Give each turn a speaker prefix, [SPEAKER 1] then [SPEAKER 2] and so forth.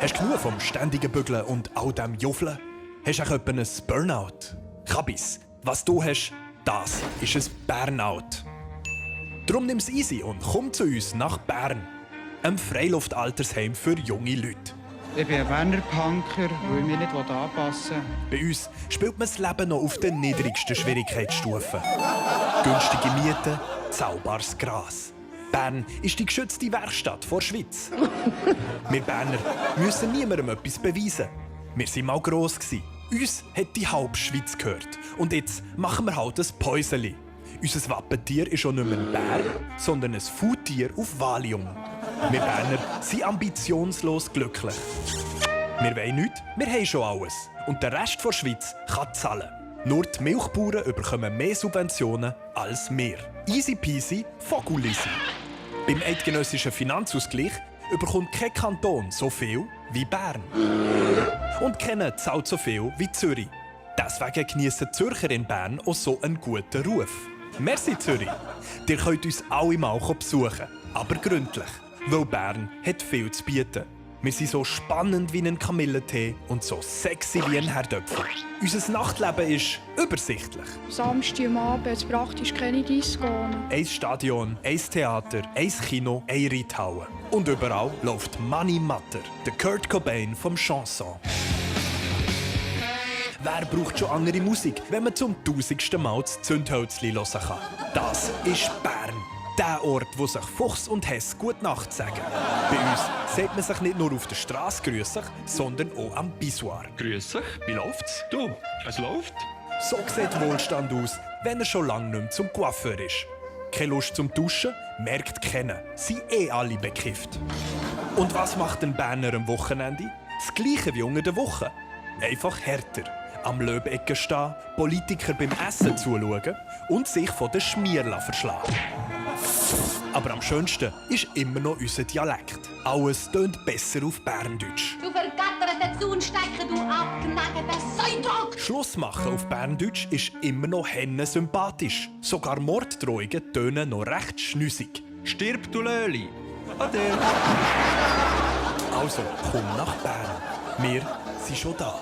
[SPEAKER 1] Hast du genug vom ständigen Bügeln und all dem Juffeln? Hast du auch ein Burnout? Kabis, was du hast, das ist ein Burnout. Darum nimm es easy und komm zu uns nach Bern. Einem Freiluftaltersheim für junge Leute.
[SPEAKER 2] Ich bin ein Berner Punker, weil ich mich nicht anpassen will.
[SPEAKER 1] Bei uns spielt man das Leben noch auf den niedrigsten Schwierigkeitsstufen. Günstige Mieten, zauberbares Gras. Bern ist die geschützte Werkstatt der Schweiz. Wir Berner müssen niemandem etwas beweisen. Wir waren mal gross. Uns hat die halbe Schweiz gehört. Und jetzt machen wir halt ein Päuseli. Unser Wappentier ist schon nicht mehr ein Bär, sondern ein Foodtier auf Valium. Wir Berner sind ambitionslos glücklich. Wir wollen nichts, wir haben schon alles. Und der Rest der Schweiz kann zahlen. Nur die Milchbauern bekommen mehr Subventionen als wir. Easy peasy, Vogulisi. Beim eidgenössischen Finanzausgleich bekommt kein Kanton so viel wie Bern. Und keiner zahlt so viel wie Zürich. Deswegen geniessen Zürcher in Bern auch so einen guten Ruf. Merci Zürich! Ihr könnt uns alle mal besuchen, aber gründlich, weil Bern hat viel zu bieten. Wir sind so spannend wie ein Kamillentee und so sexy wie ein Herdöpfel. Unser Nachtleben ist übersichtlich.
[SPEAKER 3] Samstag am Abend praktisch keine Disco.
[SPEAKER 1] Ein Stadion, ein Theater, ein Kino, eine Reithalle. Und überall läuft Money Matter, der Kurt Cobain vom Chanson. Wer braucht schon andere Musik, wenn man zum 1000. Mal das Zündhölzli hören kann? Das ist Bern. Der Ort, wo sich Fuchs und Hess gut Nacht sagen. Bei uns sagt man sich nicht nur auf der Straße grüßig, sondern auch am Pissoir.
[SPEAKER 4] Grüß dich, wie läuft's? Du, es läuft.
[SPEAKER 1] So sieht Wohlstand aus, wenn er schon lange nicht mehr zum Coiffeur ist. Keine Lust zum Duschen? Merkt kennen. Sie alle bekifft. Und was macht ein Berner am Wochenende? Das Gleiche wie unter der Woche. Einfach härter. Am Löbecken stehen, Politiker beim Essen zuschauen und sich von den Schmierla verschlagen. Aber am schönsten ist immer noch unser Dialekt. Alles tönt besser auf Berndeutsch.
[SPEAKER 5] Du vergatterter Zaunstecker, du abgenageter Säudog!
[SPEAKER 1] Schluss machen auf Berndeutsch ist immer noch henne sympathisch. Sogar Morddrohungen tönen noch recht schnüssig.
[SPEAKER 4] Stirb, du Löli. Ade.
[SPEAKER 1] Also, komm nach Bern. Wir sind schon da.